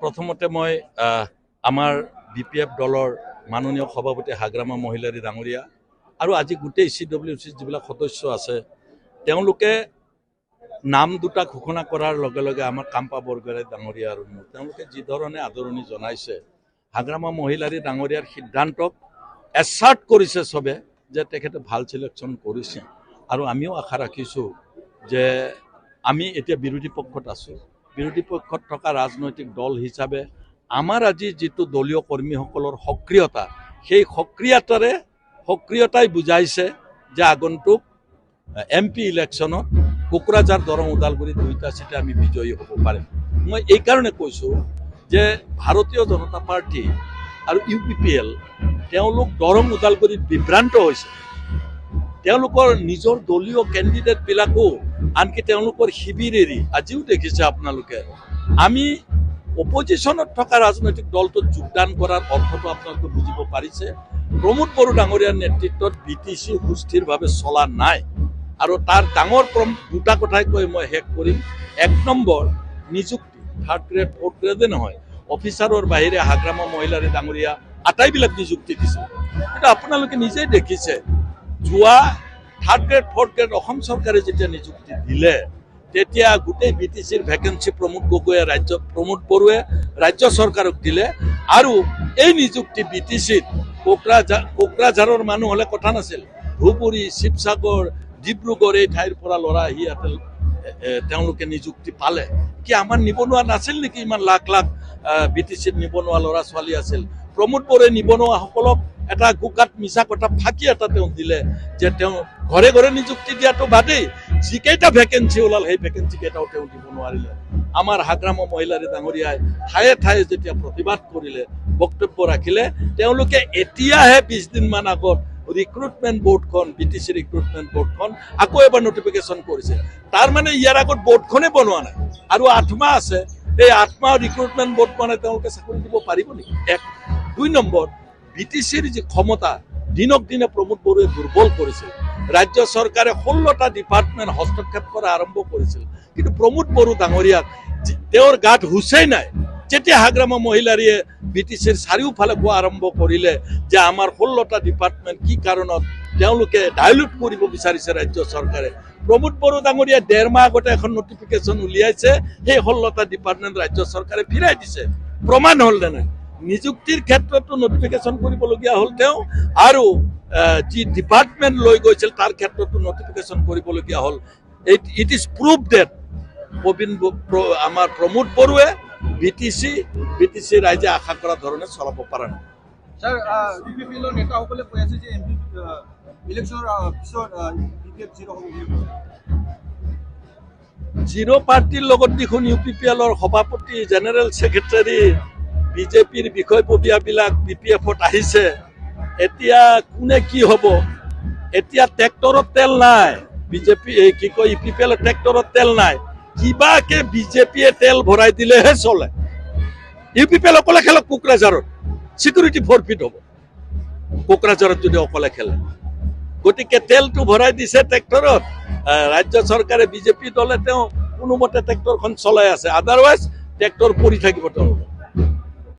প্ৰথমতে মই আমাৰ BPF দলৰ মাননীয় সভাপতি হাগ্ৰামা মহিলাৰী ডাঙৰীয়া আৰু আজি গোটেই CWC যিবিলাক সদস্য আছে তেওঁলোকে নাম দুটা ঘোষণা কৰাৰ লগে লগে আমাৰ কাম্পা বৰগোহাঁই ডাঙৰীয়া আৰু তেওঁলোকে যি ধৰণে আদৰণি জনাইছে হাগ্ৰামা মহিলাৰী ডাঙৰীয়াৰ সিদ্ধান্তক এছাৰ্ট কৰিছে চবে যে তেখেতে ভাল সিলেকশ্যন কৰিছে আৰু আমিও আশা ৰাখিছোঁ যে আমি এতিয়া বিৰোধী পক্ষত আছোঁ বিৰোধী পক্ষত থকা ৰাজনৈতিক দল হিচাপে আমাৰ আজি যিটো দলীয় কৰ্মীসকলৰ সক্ৰিয়তা সেই সক্ৰিয়তাই বুজাইছে যে আগন্তুক MP ইলেকশ্যনত কোকৰাঝাৰ দৰং ওদালগুৰি দুইটা সিটে আমি বিজয়ী হ'ব পাৰিম মই এই কাৰণে কৈছোঁ যে ভাৰতীয় জনতা পাৰ্টি আৰু UPPL তেওঁলোক দৰং ওদালগুৰিত বিভ্ৰান্ত হৈছে তেওঁলোকৰ নিজৰ দলীয় কেণ্ডিডেটবিলাকো আনকি তেওঁলোকৰ শিবিৰ এৰি আজিও দেখিছে আপোনালোকে আমি অপজিশ্যনত থকা ৰাজনৈতিক দলটোত যোগদান কৰাৰ অৰ্থটো আপোনালোকে বুজিব পাৰিছে প্ৰমোদ বড়ো ডাঙৰীয়াৰ নেতৃত্বত BTC সুস্থিৰভাৱে চলা নাই আৰু তাৰ ডাঙৰ দুটা কথাই কৈ মই শেষ কৰিম এক নম্বৰ নিযুক্তি থাৰ্ড গ্ৰেড ফ'ৰ্থ গ্ৰেডে নহয় অফিচাৰৰ বাহিৰে হাগ্ৰামা মহিলাৰী ডাঙৰীয়া আটাইবিলাক নিযুক্তি দিছে কিন্তু আপোনালোকে নিজেই দেখিছে যোৱা third grade fourth grade Assam চৰকাৰে যেতিয়া নিযুক্তি দিলে তেতিয়া গোটেই BTCৰ ভেকেঞ্চি প্ৰমোদ বড়োৱে ৰাজ্য চৰকাৰক দিলে আৰু এই নিযুক্তি BTCত কোকৰাঝাৰৰ মানুহ হ'লে কথা নাছিল ধুবুৰী শিৱসাগৰ ডিব্ৰুগড় এই ঠাইৰ পৰা ল'ৰা আহি ইয়াতে তেওঁলোকে নিযুক্তি পালে কি আমাৰ নিবনুৱা নাছিল নেকি ইমান লাখ লাখ BTCত নিবনুৱা ল'ৰা ছোৱালী আছিল প্ৰমোদ বড়োৱে নিবনুৱাসকলক এটা গোকাত মিছা কথা ফাঁকি এটা তেওঁ দিলে যে তেওঁ ঘৰে ঘৰে নিযুক্তি দিয়াটো বাদেই যিকেইটা ভেকেঞ্চি ওলাল সেই ভেকেঞ্চি কেইটাও তেওঁ দিব নোৱাৰিলে আমাৰ হাগ্ৰামা মহিলাৰী ডাঙৰীয়াই ঠায়ে ঠায়ে যেতিয়া প্ৰতিবাদ কৰিলে বক্তব্য ৰাখিলে তেওঁলোকে এতিয়াহে 20 দিনমান আগত ৰিক্ৰুটমেণ্ট বোৰ্ডখন BTC ৰিক্ৰুটমেণ্ট বোৰ্ডখন আকৌ এবাৰ নটিফিকেশ্যন কৰিছে তাৰ মানে ইয়াৰ আগত বোৰ্ডখনে বনোৱা নাই আৰু 8 মাহ আছে এই 8 মাহ ৰিক্ৰুটমেণ্ট বোৰ্ড মানে তেওঁলোকে চাকৰি দিব পাৰিব নেকি এক দুই নম্বৰ BTCৰ যি ক্ষমতা দিনক দিনে প্ৰমোদ বড়োৱে দুৰ্বল কৰিছিল ৰাজ্য চৰকাৰে 16টা ডিপাৰ্টমেণ্ট হস্তক্ষেপ কৰা আৰম্ভ কৰিছিল কিন্তু প্ৰমোদ বড়ো ডাঙৰীয়াক তেওঁৰ গাত হুচেই নাই যেতিয়া হাগ্ৰামা মহিলাৰীয়ে BTCৰ চাৰিওফালে কোৱা আৰম্ভ কৰিলে যে আমাৰ 16টা ডিপাৰ্টমেণ্ট কি কাৰণত তেওঁলোকে ডাইলুট কৰিব বিচাৰিছে ৰাজ্য চৰকাৰে প্ৰমোদ বড়ো ডাঙৰীয়া 1.5 মাহ আগতে এখন নটিফিকেশ্যন উলিয়াইছে সেই 16টা ডিপাৰ্টমেণ্ট ৰাজ্য চৰকাৰে ফিৰাই দিছে প্ৰমাণ হ'ল নে নাই নিযুক্তিৰ ক্ষেত্ৰতো নটিফিকেশ্যন কৰিবলগীয়া হ'ল তেওঁ আৰু যি ডিপাৰ্টমেণ্ট লৈ গৈছিল তাৰ ক্ষেত্ৰতো নটিফিকেশ্যন কৰিবলগীয়া হ'ল ইট ইজ প্ৰুভ ডেট আমাৰ প্ৰমোদ বড়োৱে BTC ৰাইজে আশা কৰা ধৰণে চলাব পৰা নাই স্যাৰ UPPL নেতাসকলে কৈ আছে যে MP ইলেকশ্যনৰ পিছত BPF জিৰ' পাৰ্টিৰ লগত দেখোন UPPLৰ সভাপতি জেনেৰেল ছেক্ৰেটাৰী BJPৰ বিষয়ববীয়াবিলাক BPFত আহিছে এতিয়া কোনে কি হ'ব এতিয়া ট্ৰেক্টৰত তেল নাই BJP কি কয় UPPLৰ ট্ৰেক্টৰত তেল নাই কিবাকে BJPয়ে তেল ভৰাই দিলেহে চলে UPPL অকলে খেলক কোকৰাঝাৰত সিকিউৰিটি ফৰফিট হ'ব কোকৰাঝাৰত যদি অকলে খেলে গতিকে তেলটো ভৰাই দিছে ট্ৰেক্টৰত ৰাজ্য চৰকাৰে BJP দলে তেওঁ কোনোমতে ট্ৰেক্টৰখন চলাই আছে আদাৰৱাইজ ট্ৰেক্টৰ পৰি থাকিব তেওঁলোক